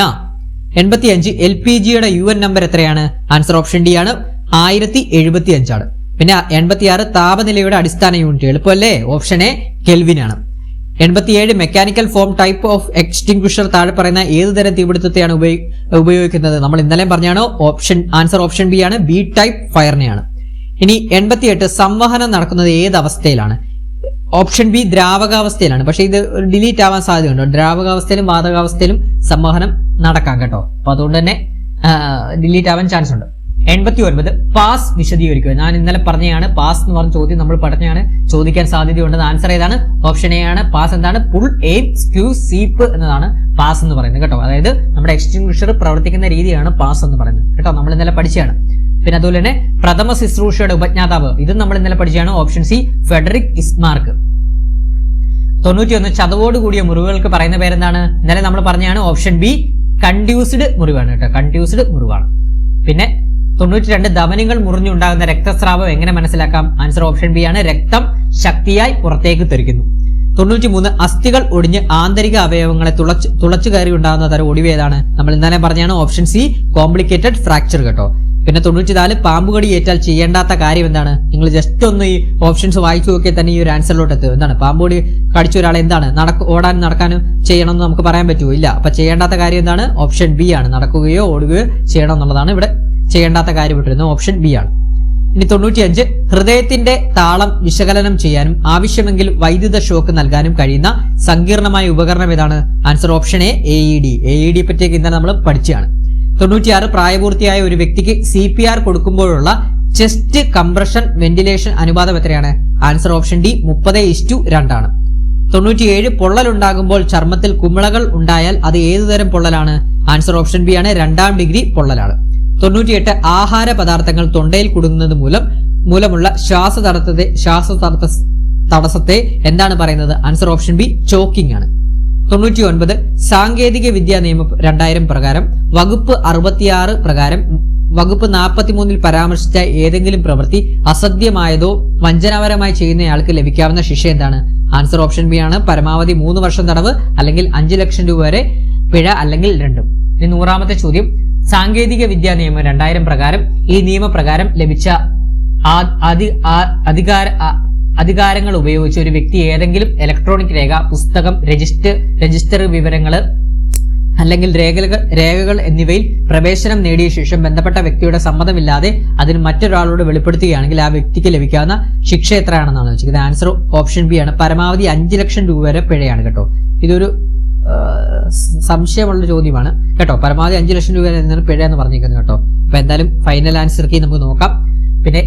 85 LPGയുടെ UN നമ്പർ എത്രയാണ്? ആൻസർ ഓപ്ഷൻ ഡി ആണ്, 1075 ആണ്. പിന്നെ 86 താപനിലയുടെ അടിസ്ഥാന യൂണിറ്റ്, എളുപ്പമല്ലേ? ഓപ്ഷൻ എ കെൽവിൻ ആണ്. 87 mechanical foam type of extinguisher താഴെ പറയുന്ന ഏത് തരം തീപിടുത്തത്തെയാണ് ഉപയോഗിക്കുന്നത്? നമ്മൾ ഇന്നലെ പറഞ്ഞാണോ? ആൻസർ ഓപ്ഷൻ ബി ആണ്, ബി ടൈപ്പ് ഫയറിനെയാണ്. ഇനി 88 സംവഹനം നടക്കുന്നത് ഏത് അവസ്ഥയിലാണ്? ഓപ്ഷൻ ബി ദ്രാവകാവസ്ഥയിലാണ്. പക്ഷെ ഇത് ഡിലീറ്റ് ആവാൻ സാധ്യതയുണ്ട്. ദ്രാവകാവസ്ഥയിലും വാതകാവസ്ഥയിലും സംവഹനം നടക്കാം കേട്ടോ. അപ്പൊ അതുകൊണ്ട് തന്നെ ഡിലീറ്റ് ആവാൻ ചാൻസ് ഉണ്ട്. 89 പാസ് വിശദീകരിക്കുക. ഞാൻ ഇന്നലെ പറഞ്ഞതാണ് പാസ് എന്ന് പറഞ്ഞ ചോദ്യം നമ്മൾ പറഞ്ഞാണ് ചോദിക്കാൻ സാധ്യതയുണ്ടെന്ന്. ആൻസർ ഏതാണ്? ഓപ്ഷൻ എ ആണ്. പാസ് എന്താണ്? പുൾ, എയിം, സ്ക്യൂ, സീപ്പ് എന്നതാണ് പാസ് എന്ന് പറയുന്നത് കേട്ടോ. അതായത് നമ്മുടെ എക്സ്റ്റിംഗ്വിഷർ പ്രവർത്തിക്കുന്ന രീതിയാണ് പാസ് എന്ന് പറയുന്നത് കേട്ടോ. നമ്മൾ ഇന്നലെ പഠിച്ചാണ്. പിന്നെ അതുപോലെ തന്നെ പ്രഥമ ശുശ്രൂഷയുടെ ഉപജ്ഞാതാവ്, ഇതും നമ്മൾ ഇന്നലെ പഠിച്ചാണ്. Option C Frederick Bismarck. 91 ചതവോട് കൂടിയ മുറിവുകൾക്ക് പറയുന്ന പേരെന്താണ്? ഇന്നലെ നമ്മൾ പറഞ്ഞാണ്. ഓപ്ഷൻ ബി കൺഡ്യൂസ്ഡ് മുറിവാണ് കേട്ടോ. കൺഡ്യൂസ്ഡ് മുറിവാണ്. പിന്നെ 92 ധമനികൾ മുറിഞ്ഞുണ്ടാകുന്ന രക്തസ്രാവം എങ്ങനെ മനസ്സിലാക്കാം? ആൻസർ ഓപ്ഷൻ ബി ആണ്, രക്തം ശക്തിയായി പുറത്തേക്ക് തെറിക്കുന്നു. 93 അസ്ഥികൾ ഒടിഞ്ഞ് ആന്തരിക അവയവങ്ങളെ തുളച്ചു കയറി ഉണ്ടാകുന്ന തരം ഒടിവ് ഏതാണ്? നമ്മൾ ഇന്നലെ പറഞ്ഞാണ്. ഓപ്ഷൻ സി കോംപ്ലിക്കേറ്റഡ് ഫ്രാക്ചർ കേട്ടോ. പിന്നെ 94 പാമ്പുകടി ഏറ്റാൽ ചെയ്യേണ്ടാത്ത കാര്യം എന്താണ്? നിങ്ങൾ ജസ്റ്റ് ഒന്ന് ഈ ഓപ്ഷൻസ് വായിച്ചു നോക്കിയാൽ തന്നെ ഈ ഒരു ആൻസറിലോട്ട് എത്തും. എന്താണ്? പാമ്പുകടി കടിച്ച ഒരാളെ എന്താണ് ഓടാനും നടക്കാനും ചെയ്യണമെന്ന് നമുക്ക് പറയാൻ പറ്റുമോ? ഇല്ല. അപ്പൊ ചെയ്യേണ്ടാത്ത കാര്യം എന്താണ്? ഓപ്ഷൻ ബി ആണ്, നടക്കുകയോ ഓടുകയോ ചെയ്യണം എന്നുള്ളതാണ് ഇവിടെ ചെയ്യേണ്ടാത്ത കാര്യം ഇട്ടിരുന്നത്. ഓപ്ഷൻ ബി ആണ്. ഇനി 95 ഹൃദയത്തിന്റെ താളം വിശകലനം ചെയ്യാനും ആവശ്യമെങ്കിൽ വൈദ്യുത ഷോക്ക് നൽകാനും കഴിയുന്ന സങ്കീർണമായ ഉപകരണം ഏതാണ്? ആൻസർ ഓപ്ഷൻ എ AED പറ്റിയൊക്കെ ഇന്നലെ നമ്മൾ പഠിച്ചതാണ്. 96 പ്രായപൂർത്തിയായ ഒരു വ്യക്തിക്ക് CPR കൊടുക്കുമ്പോഴുള്ള ചെസ്റ്റ് കംപ്രഷൻ വെന്റിലേഷൻ അനുപാതം എത്രയാണ്? ആൻസർ ഓപ്ഷൻ ഡി 30:2 ആണ്. 97 പൊള്ളൽ ഉണ്ടാകുമ്പോൾ ചർമ്മത്തിൽ കുമിളകൾ ഉണ്ടായാൽ അത് ഏതുതരം പൊള്ളലാണ്? ആൻസർ ഓപ്ഷൻ ബി ആണ്, 2ാം ഡിഗ്രി പൊള്ളലാണ്. 98 ആഹാര പദാർത്ഥങ്ങൾ തൊണ്ടയിൽ കുടുങ്ങുന്നത് മൂലമുള്ള ശ്വാസതടസ്സത്തെ എന്താണ് പറയുന്നത്? ആൻസർ ഓപ്ഷൻ ബി ചോക്കിംഗ് ആണ്. 99 സാങ്കേതിക വിദ്യാ നിയമം 2000 പ്രകാരം വകുപ്പ് 66 പ്രകാരം വകുപ്പ് 43 പരാമർശിച്ച ഏതെങ്കിലും പ്രവൃത്തി അസത്യമായതോ വഞ്ചനാപരമായി ചെയ്യുന്നയാൾക്ക് ലഭിക്കാവുന്ന ശിക്ഷ എന്താണ്? ആൻസർ ഓപ്ഷൻ ബി ആണ്, പരമാവധി 3 വർഷം തടവ് അല്ലെങ്കിൽ 5 ലക്ഷം രൂപ വരെ പിഴ അല്ലെങ്കിൽ രണ്ടും. ഇനി 100ാമത്തെ ചോദ്യം. സാങ്കേതിക വിദ്യാ നിയമം 2000 പ്രകാരം ഈ നിയമപ്രകാരം ലഭിച്ച അധികാരങ്ങൾ ഉപയോഗിച്ച് ഒരു വ്യക്തി ഏതെങ്കിലും ഇലക്ട്രോണിക് രേഖ, പുസ്തകം, രജിസ്റ്റർ വിവരങ്ങൾ അല്ലെങ്കിൽ രേഖകൾ എന്നിവയിൽ പ്രവേശനം നേടിയ ശേഷം ബന്ധപ്പെട്ട വ്യക്തിയുടെ സമ്മതമില്ലാതെ അതിന് മറ്റൊരാളോട് വെളിപ്പെടുത്തുകയാണെങ്കിൽ ആ വ്യക്തിക്ക് ലഭിക്കാവുന്ന ശിക്ഷ എത്രയാണെന്നാണ് വെച്ചിരിക്കുന്നത്. ആൻസർ ഓപ്ഷൻ ബി ആണ്, പരമാവധി 5 ലക്ഷം രൂപ വരെ പിഴയാണ് കേട്ടോ. ഇതൊരു സംശയമുള്ള ചോദ്യമാണ് കേട്ടോ. പരമാവധി 5 ലക്ഷം രൂപ എന്നാണ് പിഴ എന്ന് പറഞ്ഞിരിക്കുന്നത് കേട്ടോ. അപ്പൊ എന്തായാലും ഫൈനൽ ആൻസർ കീ നമുക്ക് നോക്കാം. പിന്നെ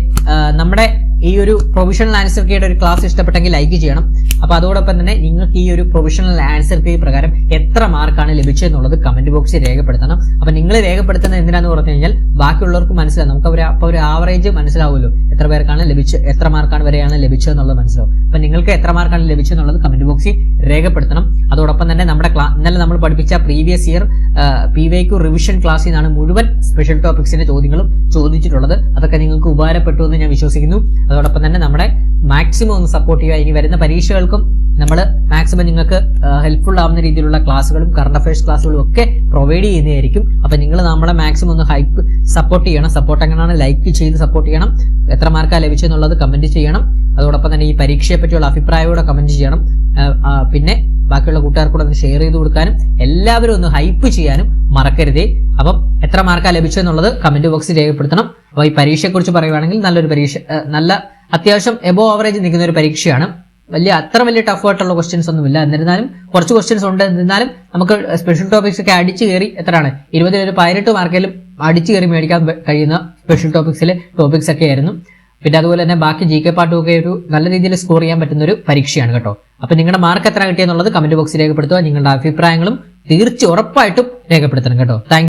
നമ്മുടെ ഈ ഒരു പ്രൊവിഷണൽ ആൻസർ കീയുടെ ഒരു ക്ലാസ് ഇഷ്ടപ്പെട്ടെങ്കിൽ ലൈക്ക് ചെയ്യണം. അപ്പൊ അതോടൊപ്പം തന്നെ നിങ്ങൾക്ക് ഈ ഒരു പ്രൊവിഷണൽ ആൻസർ കീ പ്രകാരം എത്ര മാർക്കാണ് ലഭിച്ചതെന്നുള്ളത് കമന്റ് ബോക്സിൽ രേഖപ്പെടുത്തണം. അപ്പൊ നിങ്ങൾ രേഖപ്പെടുത്തുന്നത് എന്തിനാന്ന് പറഞ്ഞു കഴിഞ്ഞാൽ ബാക്കിയുള്ളവർക്ക് മനസ്സിലാവും. നമുക്ക് ഒരു ആവറേജ് മനസ്സിലാവുമല്ലോ, എത്ര പേർക്കാണ് എത്ര മാർക്കാണ് വരെയാണ് ലഭിച്ചതെന്നുള്ളത് മനസ്സിലാവും. അപ്പൊ നിങ്ങൾക്ക് എത്ര മാർക്കാണ് ലഭിച്ചതെന്നുള്ളത് കമന്റ് ബോക്സിൽ രേഖപ്പെടുത്തണം. അതോടൊപ്പം തന്നെ നമ്മുടെ ഇന്നലെ നമ്മൾ പഠിപ്പിച്ച പ്രീവിയസ് ഇയർ PYQ റിവിഷൻ ക്ലാസ്സിൽ നിന്നാണ് മുഴുവൻ സ്പെഷ്യൽ ടോപ്പിക്സിന്റെ ചോദ്യങ്ങളും ചോദിച്ചിട്ടുള്ളത്. അതൊക്കെ നിങ്ങൾക്ക് ഉപകാരപ്പെട്ടു എന്ന് ഞാൻ വിശ്വസിക്കുന്നു. അതോടൊപ്പം തന്നെ നമ്മുടെ മാക്സിമം ഒന്ന് സപ്പോർട്ട് ചെയ്യുക. ഇനി വരുന്ന പരീക്ഷകൾക്കും നമ്മൾ മാക്സിമം നിങ്ങൾക്ക് ഹെൽപ്ഫുൾ ആവുന്ന രീതിയിലുള്ള ക്ലാസ്സുകളും കറണ്ട് അഫയേഴ്സ് ക്ലാസ്സുകളും ഒക്കെ പ്രൊവൈഡ് ചെയ്യുന്നതായിരിക്കും. അപ്പൊ നിങ്ങൾ നമ്മളെ മാക്സിമം ഒന്ന് സപ്പോർട്ട് ചെയ്യണം. സപ്പോർട്ട് എങ്ങനെയാണ്? ലൈക്ക് ചെയ്ത് സപ്പോർട്ട് ചെയ്യണം. എത്ര മാർക്കാണ് ലഭിച്ചെന്നുള്ളത് കമന്റ് ചെയ്യണം. അതോടൊപ്പം തന്നെ ഈ പരീക്ഷയെ പറ്റിയുള്ള അഭിപ്രായമോടെ കമന്റ് ചെയ്യണം. പിന്നെ ബാക്കിയുള്ള കൂട്ടുകാർക്കൂടെ ഒന്ന് ഷെയർ ചെയ്ത് കൊടുക്കാനും എല്ലാവരും ഒന്ന് ഹൈപ്പ് ചെയ്യാനും മറക്കരുതേ. അപ്പം എത്ര മാർക്കാണ് ലഭിച്ചെന്നുള്ളത് കമന്റ് ബോക്സിൽ രേഖപ്പെടുത്തണം. അപ്പൊ ഈ പരീക്ഷയെക്കുറിച്ച് പറയുവാണെങ്കിൽ നല്ലൊരു പരീക്ഷ, നല്ല അത്യാവശ്യം എബോ ആവറേജ് നിൽക്കുന്ന ഒരു പരീക്ഷയാണ്. അത്ര വലിയ ടഫ് ആയിട്ടുള്ള ക്വസ്റ്റ്യൻസ് ഒന്നുമില്ല. എന്നിരുന്നാലും കുറച്ച് ക്വസ്റ്റ്യൻസ് ഉണ്ട്. എന്നിരുന്നാലും നമുക്ക് സ്പെഷ്യൽ ടോപ്പിക്സ് ഒക്കെ അടിച്ചു കയറി എത്രയാണ് 20 ഒരു 18 മാർക്കിലും അടിച്ചു കയറി മേടിക്കാൻ കഴിയുന്ന സ്പെഷ്യൽ ടോപ്പിക്സ് ഒക്കെ ആയിരുന്നു. പിന്നെ അതുപോലെ തന്നെ ബാക്കി GK പാർട്ടും ഒക്കെ ഒരു നല്ല രീതിയിൽ സ്കോർ ചെയ്യാൻ പറ്റുന്ന ഒരു പരീക്ഷയാണ് കേട്ടോ. അപ്പൊ നിങ്ങളുടെ മാർക്ക് എത്ര കിട്ടിയെന്നുള്ളത് കമന്റ് ബോക്സിൽ രേഖപ്പെടുത്തുക. നിങ്ങളുടെ അഭിപ്രായങ്ങളും ഉറപ്പായിട്ടും രേഖപ്പെടുത്തണം കേട്ടോ. താങ്ക്